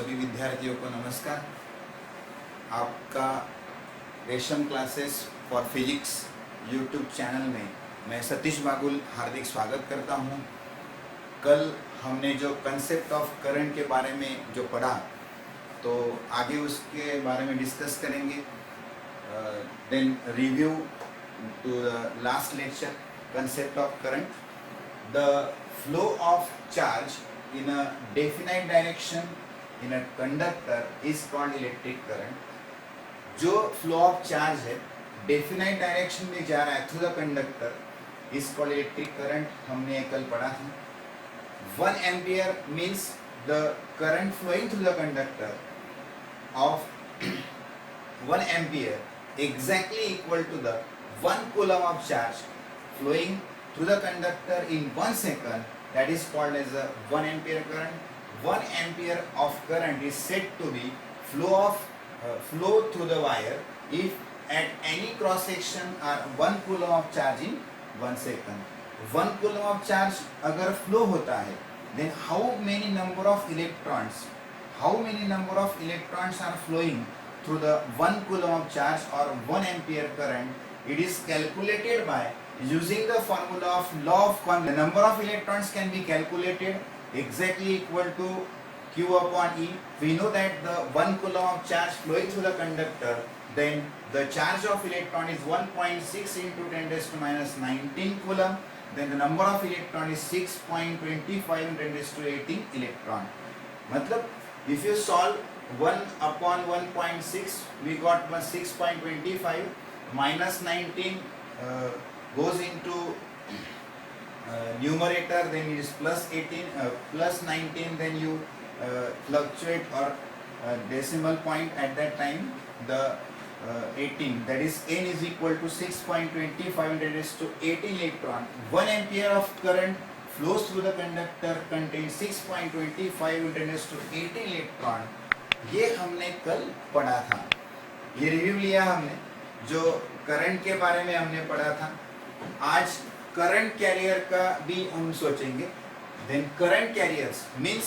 सभी विद्यार्थियों को नमस्कार। आपका रेशम classes for physics YouTube channel में मैं सतीश बागुल हार्दिक स्वागत करता हूं। कल हमने जो कंसेप्ट ऑफ करंट के बारे में जो पढ़ा, तो आगे उसके बारे में डिस्कस करेंगे। Then review to the last lecture, concept of current. The flow of charge in a definite direction in a conductor is called electric current। जो फ्लो ऑफ चार्ज है डेफिनाइट डायरेक्शन में जा रहा है through the conductor is called electric current. हमने कल पढ़ा था 1 ampere means the current flowing through the conductor of 1 ampere exactly equal to the 1 coulomb of charge flowing through the conductor in 1 second, that is called as a 1 ampere current। 1 ampere of current is said to be flow through the wire if at any cross section are 1 coulomb of charge in 1 second। 1 coulomb of charge अगर flow होता है, then how many number of electrons are flowing through the 1 coulomb of charge or 1 ampere current? It is calculated by using the formula of law of quantum. The number of electrons can be calculated exactly equal to Q upon E. We know that the 1 coulomb of charge flowing through the conductor, then the charge of electron is 1.6 into 10 raised to minus 19 coulomb. Then the number of electron is 6.25 into 10 raised to 18 electron। मतलब if you solve 1 upon 1.6, we got 6.25 minus 19 goes into numerator, then it is plus 18 plus 19, then you fluctuate or decimal point at that time the 18, that is n is equal to 6.25 that is to 18 electron। 1 ampere of current flows through the conductor contains 6.25 that is to 18 electron। ये हमने कल पढ़ा था, ये review लिया हमने। जो current के बारे में हमने पढ़ा था, आज करंट कैरियर का भी हम सोचेंगे। Then current carriers means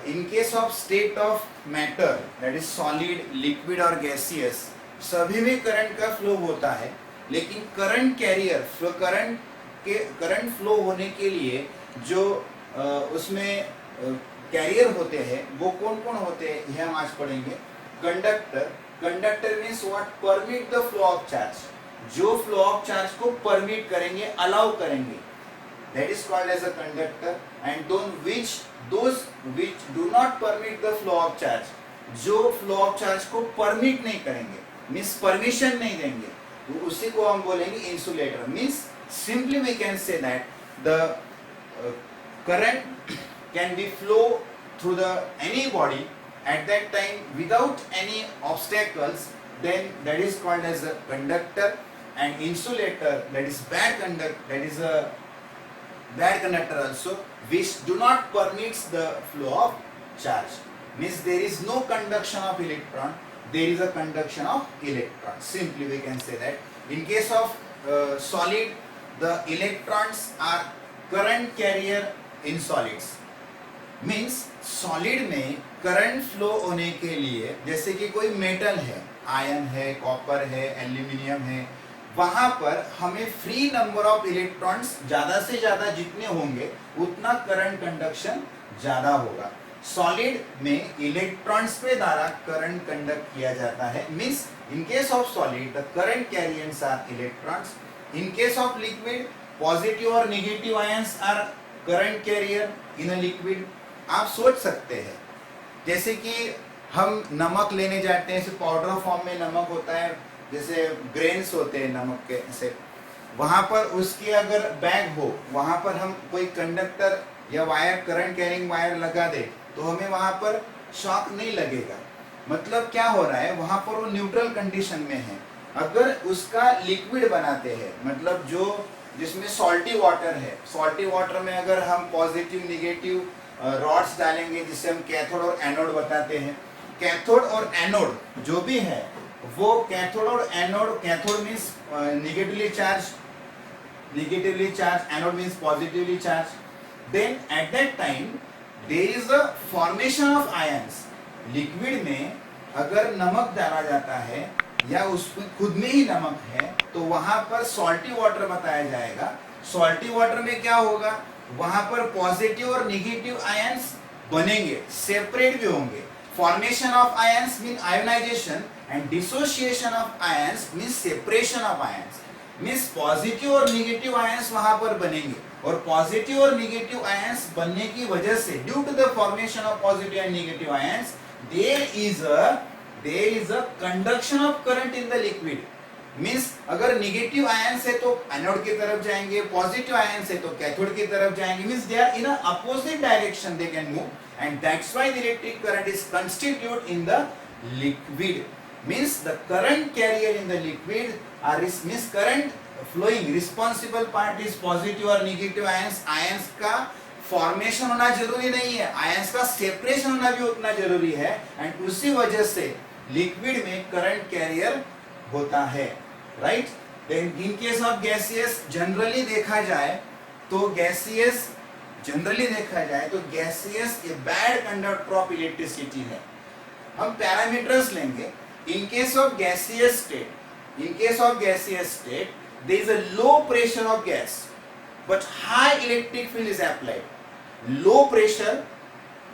in case of state of matter, that is solid, liquid और गैसियस, सभी में करंट का फ्लो होता है। लेकिन करंट कैरियर करंट फ्लो होने के लिए जो उसमें कैरियर होते हैं वो कौन कौन होते हैं, ये हम आज पढ़ेंगे। Conductor means what permit the flow of charge, जो फ्लो ऑफ चार्ज को परमिट करेंगे, अलाउ करेंगे, that is called as a conductor. And those which do not permit the flow of charge, जो फ्लो ऑफ चार्ज को permit नहीं करेंगे, means permission नहीं देंगे, तो उसी को हम बोलेंगे insulator. Means simply we can say that the current can be flow through the any body at that time without any obstacles, then that is called as a conductor। and insulator, that is a bad conductor also, which do not permits the flow of charge, means there is no conduction of electron, there is a conduction of electron। simply we can say that in case of solid, the electrons are current carrier in solids। Means solid में current flow होने के लिए, जैसे कि कोई metal है, iron है, copper है, एल्यूमिनियम है, वहां पर हमें फ्री नंबर ऑफ इलेक्ट्रॉन्स ज्यादा से ज्यादा जितने होंगे उतना करंट कंडक्शन ज्यादा होगा। सॉलिड में इलेक्ट्रॉन्स के द्वारा करंट कंडक्ट किया जाता है। Means in case of solid the current carriers are electrons. In case of liquid positive और negative ions are current carrier in a liquid. आप सोच सकते हैं, जैसे कि हम नमक लेने जाते हैं, पाउडर फॉर्म में नमक होता है, जैसे ग्रेन्स होते हैं नमक के, ऐसे वहां पर उसके अगर बैग हो, वहां पर हम कोई कंडक्टर या वायर, करंट कैरिंग वायर लगा दे तो हमें वहां पर शॉक नहीं लगेगा। मतलब क्या हो रहा है, वहां पर वो न्यूट्रल कंडीशन में है। अगर उसका लिक्विड बनाते हैं, मतलब जो जिसमें सॉल्टी वाटर है, सॉल्टी वाटर में अगर हम पॉजिटिव निगेटिव रॉड्स डालेंगे, जिसे हम कैथोड और एनोड बताते हैं। कैथोड और एनोड जो भी है वो कैथोड और anode, cathode means negatively charge, anode means positively charge. Then at that time there is a formation of ions. Liquid में अगर नमक डाला जाता है या उसमें खुद में ही नमक है तो वहां पर सॉल्टी वाटर बताया जाएगा। सॉल्टी वाटर में क्या होगा, वहां पर पॉजिटिव और निगेटिव आयंस बनेंगे, सेपरेट भी होंगे। Formation of ions mean ionization and dissociation of ions mean separation of ions. Means positive और निगेटिव आयंस वहां पर बनेंगे और पॉजिटिव और निगेटिव आयंस बनने की वजह से due to the formation of positive and negative ions there is a conduction of current in the liquid. Means अगर निगेटिव आयंस है तो एनोड की तरफ जाएंगे, पॉजिटिव आयंस है तो कैथोड की तरफ जाएंगे। Means they are in opposite direction they can move and that's why the electric current is constitute in the liquid. Means the current carrier in the liquid are means current flowing responsible part is positive और negative ions. Ions का formation होना जरूरी नहीं है, ions का separation होना भी उतना जरूरी है एंड उसी वजह से लिक्विड में करंट कैरियर होता है, right. Then in case of gaseous generally देखा जाए तो gaseous a bad conductor of electricity है। हम पैरामीटर्स लेंगे। In case of gaseous state there is a low pressure of gas but high electric field is applied। Low pressure,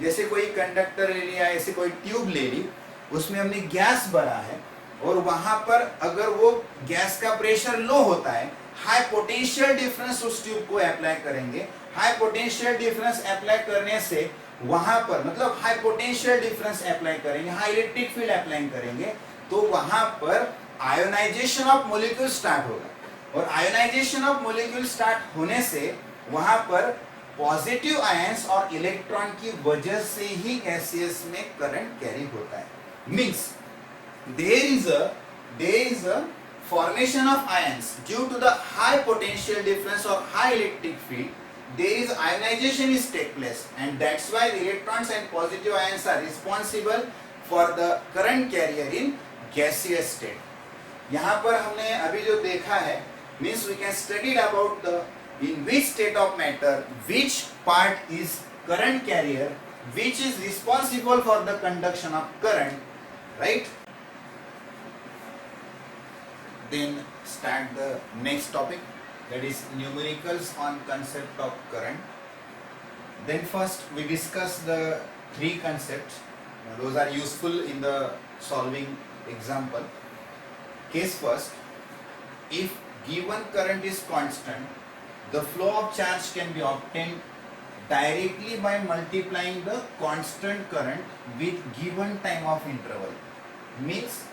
जैसे कोई conductor ले लिया, ऐसे कोई ट्यूब ले ली, उसमें हमने गैस भरा है और वहां पर अगर वो गैस का प्रेशर लो होता है, हाई पोटेंशियल डिफरेंस उस ट्यूब को अप्लाई करेंगे। हाई पोटेंशियल डिफरेंस अप्लाई करने से वहां पर मतलब हाई पोटेंशियल डिफरेंस अप्लाई करेंगे, हाई इलेक्ट्रिक फील्ड अप्लाई करेंगे तो वहां पर आयोनाइजेशन ऑफ मॉलिक्यूल स्टार्ट होगा और आयोनाइजेशन ऑफ मॉलिक्यूल स्टार्ट होने से वहां पर पॉजिटिव आयंस और इलेक्ट्रॉन की वजह से ही गैसियस में करंट कैरी होता है। Means there is a formation of ions due to the high potential difference or high electric field. There is ionization is take place and that's why the electrons and positive ions are responsible for the current carrier in gaseous state. यहाँ पर हमने अभी जो देखा है means we can study about the in which state of matter which part is current carrier, which is responsible for the conduction of current, right? Then start the next topic, that is numericals on concept of current. Then first we discuss the three concepts, those are useful in the solving example. Case first, if given current is constant, the flow of charge can be obtained directly by multiplying the constant current with given time of interval. Means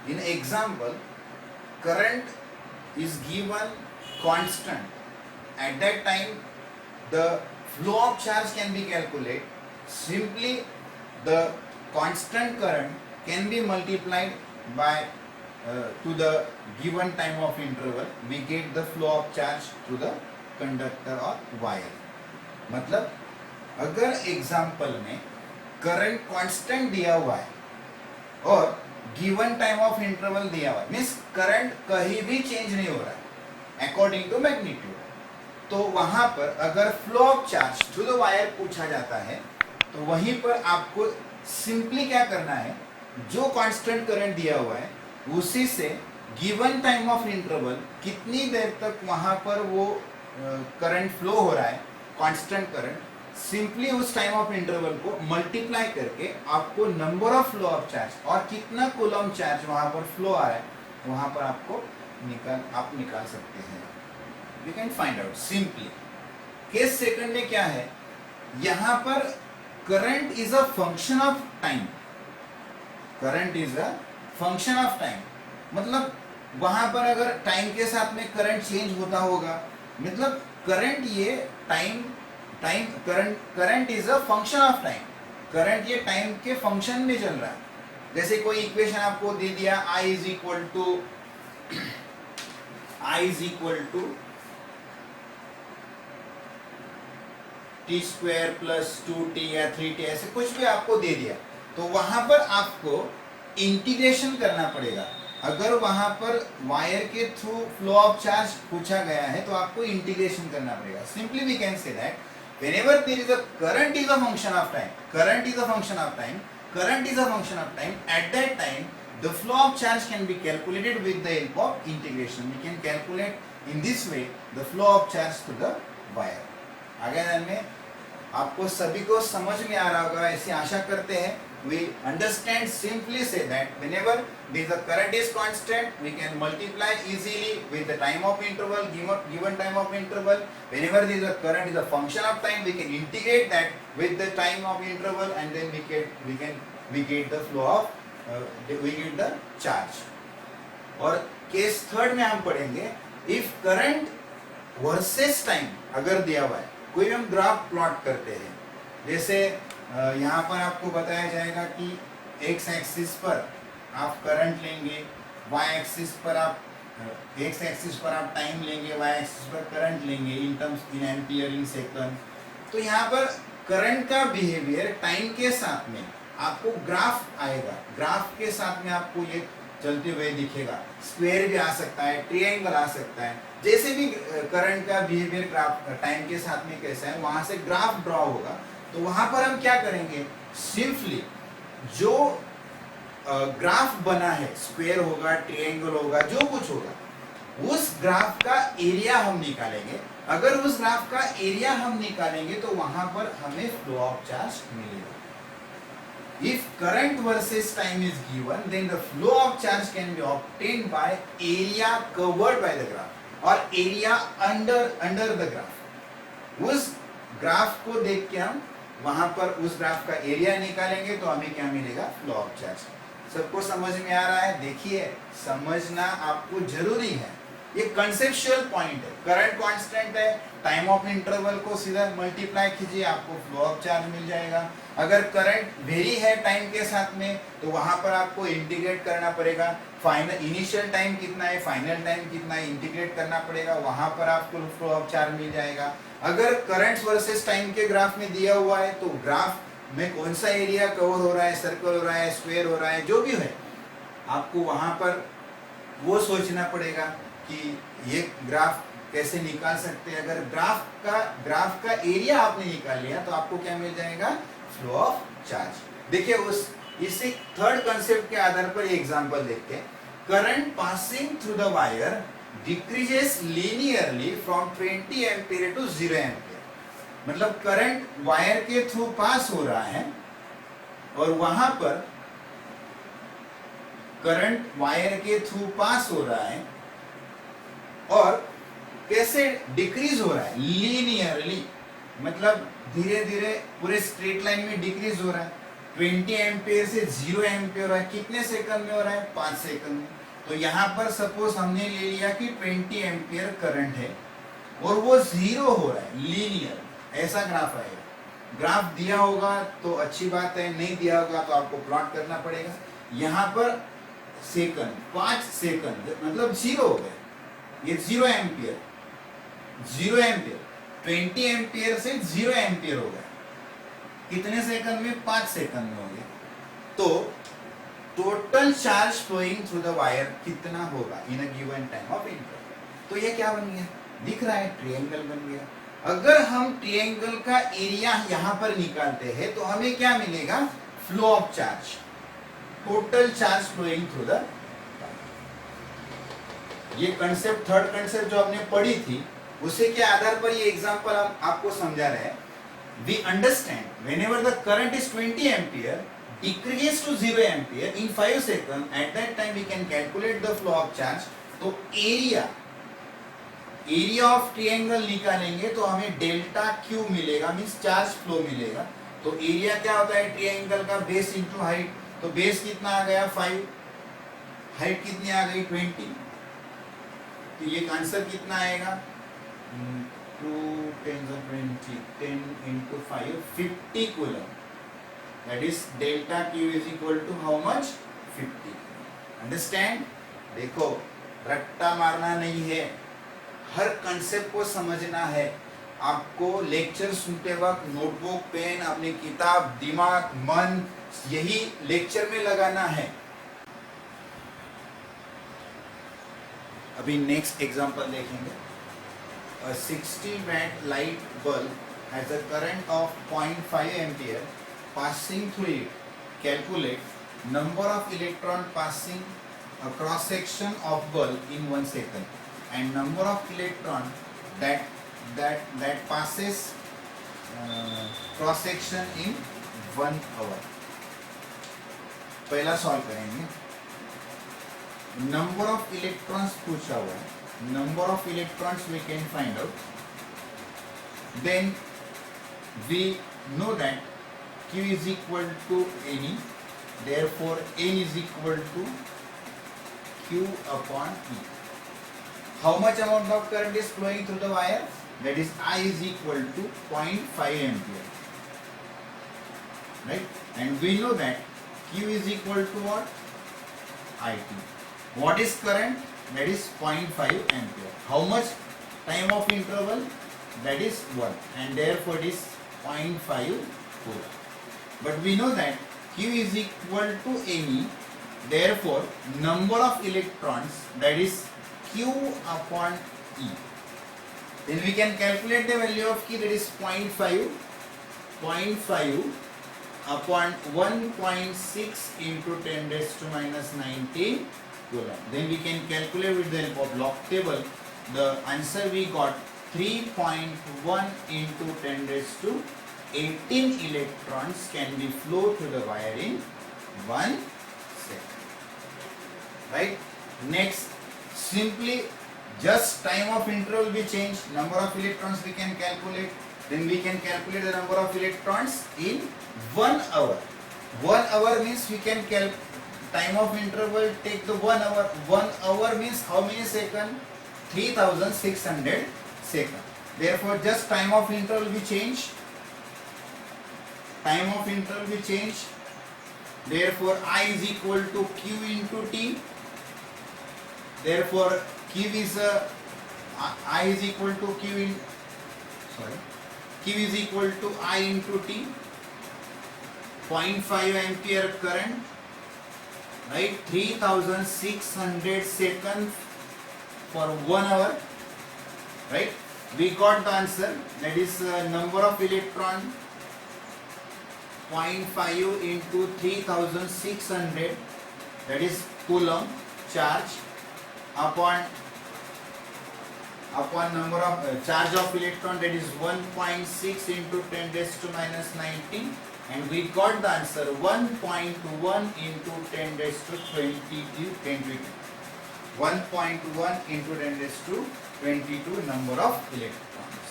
in example, current is given constant, at that time the flow of charge can be calculated. Simply the constant current can be multiplied by to the given time of interval, we get the flow of charge to the conductor or wire. मतलब अगर example में current constant दिया हुआ है और given time of interval दिया हुआ है, मीन्स करंट कहीं भी चेंज नहीं हो रहा है अकॉर्डिंग टू मैग्नीट्यूड, तो वहां पर अगर flow of charge through the wire पूछा जाता है तो वहीं पर आपको सिंपली क्या करना है, जो कांस्टेंट करंट दिया हुआ है उसी से गिवन टाइम ऑफ इंटरवल कितनी देर तक वहां पर वो करंट फ्लो हो रहा है, कांस्टेंट करंट, सिंपली उस टाइम ऑफ इंटरवल को मल्टीप्लाई करके आपको number of flow of charge और कितना कूलम चार्ज वहां पर फ्लो आ रहा है वहां पर आपको निकाल सकते हैं। You can find out simply. Case second में क्या है, यहां पर current is a function of time, current is a function of time, मतलब वहां पर अगर टाइम के साथ में करंट चेंज होता होगा, मतलब करंट ये time current is a function of time, current ये टाइम के फंक्शन में चल रहा है। जैसे कोई इक्वेशन आपको दे दिया I is equal to t square plus 2t या 3t, ऐसे कुछ भी आपको दे दिया तो वहां पर आपको इंटीग्रेशन करना पड़ेगा। अगर वहां पर वायर के थ्रू फ्लो ऑफ चार्ज पूछा गया है तो आपको इंटीग्रेशन करना पड़ेगा। Simply we can say that whenever there is a current is a function of time, current is a function of time, current is a function of time, at that time the flow of charge can be calculated with the help of integration. We can calculate in this way the flow of charge to the wire. आगे में आपको सभी को समझ में आ रहा होगा ऐसी आशा करते हैं. We understand, simply say that whenever the current is constant, we can multiply easily with the time of interval, given time of interval. Whenever the current is a function of time, we can integrate that with the time of interval, and then we get the flow of we get the charge. और case third में हम पढ़ेंगे if current versus time अगर दिया हुआ है, कोई हम ग्राफ प्लॉट करते हैं, जैसे यहाँ पर आपको बताया जाएगा कि x एक्सिस पर आप करंट लेंगे, y एक्सिस पर आप x एक्सिस पर आप टाइम लेंगे, y एक्सिस पर करंट लेंगे in terms in ampere in second. तो यहाँ पर करंट का बिहेवियर टाइम के साथ में आपको ग्राफ आएगा, ग्राफ के साथ में आपको ये चलते हुए दिखेगा. स्क्वायर भी आ सकता है, ट्रायंगल आ सकता है, जैसे भी करंट का बिहेवियर ग्राफ टाइम के साथ में कैसा है वहां से ग्राफ ड्रॉ होगा. तो वहां पर हम क्या करेंगे, सिंपली जो ग्राफ बना है, स्क्वायर होगा, ट्रायंगल होगा, जो कुछ होगा, उस ग्राफ का एरिया हम निकालेंगे. अगर उस ग्राफ का एरिया हम निकालेंगे तो वहां पर हमें फ्लो ऑफ चार्ज मिलेगा. If current versus time is given, then the flow of charge can be obtained by area covered by the graph or area under the graph. उस ग्राफ को देख के हम वहां पर उस ग्राफ का एरिया निकालेंगे तो हमें क्या मिलेगा, फ्लो ऑफ चार्ज. सबको समझ में आ रहा है? देखिए, समझना आपको जरूरी है. ये कंसेप्चुअल पॉइंट है. करंट कांस्टेंट है, टाइम ऑफ इंटरवल को सीधा मल्टीप्लाई कीजिए, आपको फ्लो ऑफ चार्ज मिल जाएगा. अगर करंट वेरी है टाइम के साथ में तो वहां पर आपको इंटीग्रेट करना पड़ेगा. फाइनल इनिशियल टाइम कितना है, फाइनल टाइम कितना है, इंटीग्रेट करना पड़ेगा, वहां पर आपको फ्लो ऑफ चार्ज मिल जाएगा. अगर करंट वर्सेस टाइम के ग्राफ में दिया हुआ है तो ग्राफ में कौन सा एरिया कवर हो रहा है, सर्कल हो रहा है, स्क्वायर हो रहा है, जो भी है, आपको वहां पर वो सोचना पड़ेगा कि ये ग्राफ कैसे निकाल सकते हैं. अगर ग्राफ का एरिया आपने निकाल लिया तो आपको क्या मिल जाएगा, फ्लो ऑफ चार्ज. देखिए, इसी थर्ड कंसेप्ट के आधार पर एग्जांपल देखते हैं. Current passing through the wire decreases linearly from 20 ampere to 0 ampere. मतलब करंट वायर के थ्रू पास हो रहा है और वहां पर करंट वायर के थ्रू पास हो रहा है और कैसे डिक्रीज हो रहा है, लीनियरली, मतलब धीरे धीरे पूरे स्ट्रेट लाइन में डिक्रीज हो रहा है. 20 एम्पीयर से 0 एम्पीयर हो रहा है. कितने सेकंड में हो रहा है, 5 सेकंड में. तो यहाँ पर सपोज हमने ले लिया कि 20 एम्पीयर करंट है और वो 0 हो रहा है, लीनियर. ऐसा ग्राफ आएगा. ग्राफ दिया होगा तो अच्छी बात है, नहीं दिया होगा तो आपको प्लॉट करना पड़ेगा. यहाँ पर सेकंड, 5 सेकंड मतलब 0 हो गया. ये 0 एम्पीयर 20 एम्पीयर से 0 एम्पीयर हो गया. कितने सेकंड में, 5 सेकंड में हो गया. तो total charge flowing through the wire कितना होगा in a given time of interval. तो ये क्या बन गया, दिख रहा है, ट्रायंगल बन गया. अगर हम ट्रायंगल का एरिया यहां पर निकालते हैं तो हमें क्या मिलेगा, flow of charge, total charge flowing through the. ये कंसेप्ट, थर्ड कंसेप्ट जो हमने पढ़ी थी, उसे के आधार पर ये एग्जांपल हम आपको समझा रहे हैं. We understand whenever the current is 20 ampere decreases to 0 ampere in 5 seconds, at that time we can calculate the flow of charge. तो एरिया ऑफ ट्रायंगल निकालेंगे तो हमें डेल्टा क्यू मिलेगा, मींस चार्ज फ्लो मिलेगा. तो एरिया क्या होता है ट्रायंगल का, बेस इंटू हाइट. तो बेस कितना आ गया, 5, हाइट कितनी आ गई, 20. तो ये आंसर कितना आएगा, 2 10 20, 10 into 5, 50 coulomb. That is delta Q is equal to how much, 50. Understand? देखो, रट्टा मारना नहीं है, हर कंसेप्ट को समझना है. आपको लेक्चर सुनते वक्त नोटबुक, पेन, अपनी किताब, दिमाग, मन, यही लेक्चर में लगाना है. अभी नेक्स्ट एग्जांपल देखेंगे. 60 watt light bulb has a current of 0.5 ampere passing through it, calculate number of electron passing a cross section of bulb in 1 second and number of electron that passes cross section in 1 hour. पहला solve करेंगे. Number of electrons पूछा हुआ है. Number of electrons we can find out. Then we know that Q is equal to Ne. Therefore, N is equal to Q upon E. How much amount of current is flowing through the wire? That is I is equal to 0.5 ampere. Right? And we know that Q is equal to what? IT. What is current? That is 0.5 ampere. How much time of interval? That is 1. And therefore it is 0.5 coulomb. But we know that Q is equal to Ne. Therefore, number of electrons, that is Q upon E. Then we can calculate the value of Q, that is 0.5 upon 1.6 into 10 raised to minus 19 coulomb. Then we can calculate with the help of log table. The answer we got 3.1 into 10 raised to 18 electrons can be flow through the wire in 1 second. Right? Next, simply just time of interval we change, number of electrons we can calculate. Then we can calculate the number of electrons in 1 hour. 1 hour means we can calculate time of interval, take the 1 hour. 1 hour means how many seconds? 3600 seconds. Therefore, just time of interval we change. Time of interval we change. Therefore, I is equal to Q into T. Therefore, Q is I is equal to Q is equal to I into T. 0.5 ampere current, right? 3600 seconds for 1 hour, right? We got the answer, that is number of electron 0.5 into 3600, that is coulomb charge upon number of charge of electron, that is 1.6 into 10 raised to minus 19, and we got the answer 1.1 into 10 raised to 22. 1.1 into 10 raised to 22 number of electrons.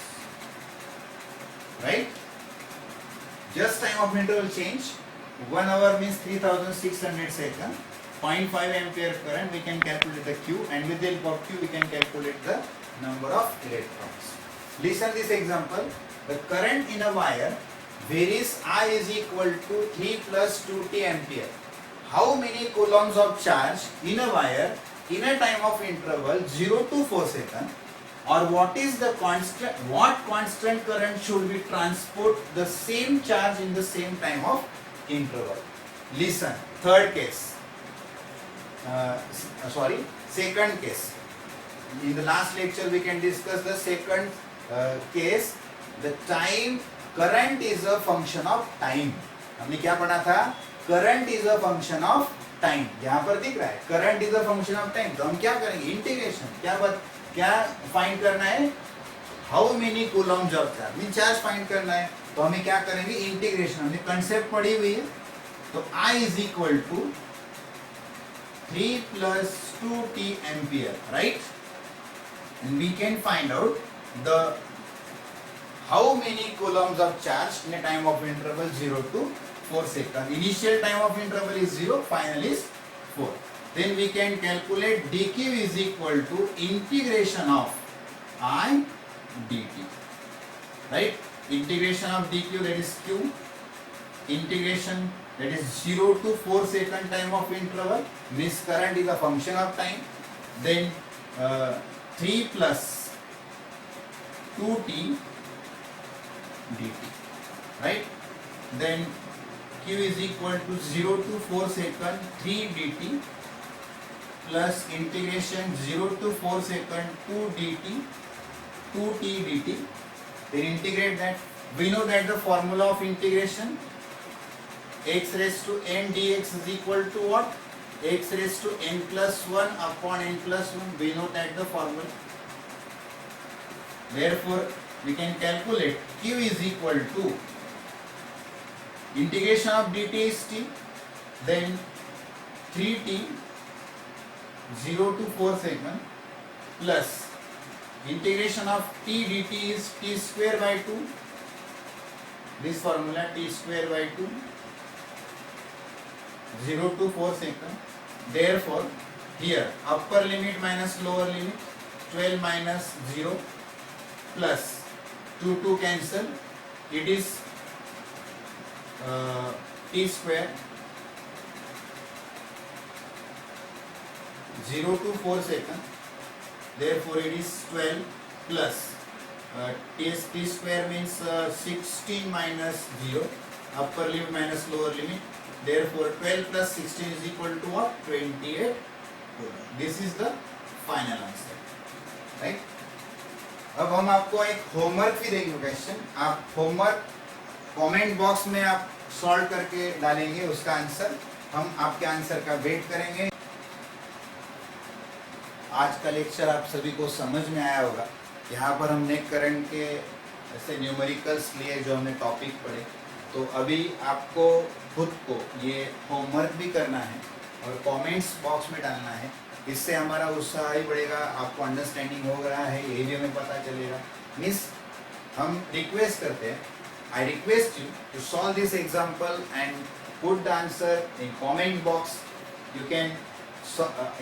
Right? Just time of interval change. 1 hour means 3600 seconds. 0.5 ampere current, we can calculate the Q, and with the help of Q we can calculate the number of electrons. Listen this example. The current in a wire varies I is equal to 3 plus 2t ampere. How many coulombs of charge in a wire in a time of interval 0 to 4 seconds, or what is the constant current should we transport the same charge in the same time of interval? Listen, third case. Second case. In the last lecture we can discuss the second case. The time current is a function of time. हमने क्या पढ़ा था? Current is a function of time. यहाँ पर दिख रहा है current is a function of time. तो हम क्या करेंगे? Integration. क्या फाइंड करना है? How many coulombs of charge? Mean charge find करना है. तो हमें क्या करेंगे? इंटीग्रेशन. हमने कंसेप्ट पढ़ी हुई है. तो I is equal to 3 plus 2t ampere, right? And we can find out the how many coulombs of charge in a time of interval 0 to 4 seconds. Initial time of interval is 0, final is 4. Then we can calculate dq is equal to integration of I dt, right? Integration of dq, that is q. Integration, that is 0 to 4 second time of interval. This current is a function of time. Then 3 plus 2t dt, right? Then q is equal to 0 to 4 second 3 dt plus integration 0 to 4 second 2 dt 2t dt. Then integrate that We know that the formula of integration x raised to n dx is equal to what? X raised to n plus 1 upon n plus 1. We know that the formula. Therefore, we can calculate q is equal to integration of dt is t, then 3t 0 to 4 second plus integration of t dt is t square by 2. This formula t square by 2 0 to 4 second. Therefore, here upper limit minus lower limit 12 minus 0 plus 2 cancel. It is t square 0 to 4 second. Therefore, it is 12 plus t square means 16 minus 0, upper limit minus lower limit. Therefore, 12 plus 16 is equal to what? 28. This is the final answer, right? अब हम आपको एक homework भी देंगे question. आप homework comment box में आप solve करके डालेंगे उसका आंसर. हम आपके आंसर का वेट करेंगे. आज का लेक्चर आप सभी को समझ में आया होगा. यहाँ पर हमने करंट के ऐसे न्यूमेरिकल्स लिए जो हमने टॉपिक पढ़े. तो अभी आपको खुद को ये होमवर्क भी करना है और कमेंट्स बॉक्स में डालना है. इससे हमारा उत्साह ही बढ़ेगा. आपको अंडरस्टैंडिंग हो रहा है ये भी हमें पता चलेगा. मिस हम रिक्वेस्ट करते हैं, I request you to solve this example and put the answer in comment box. You can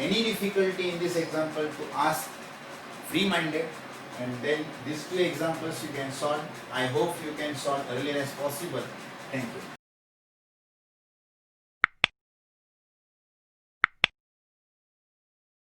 any difficulty in this example to ask free minded, and then these two examples you can solve. I hope you can solve earlier as possible. Thank you.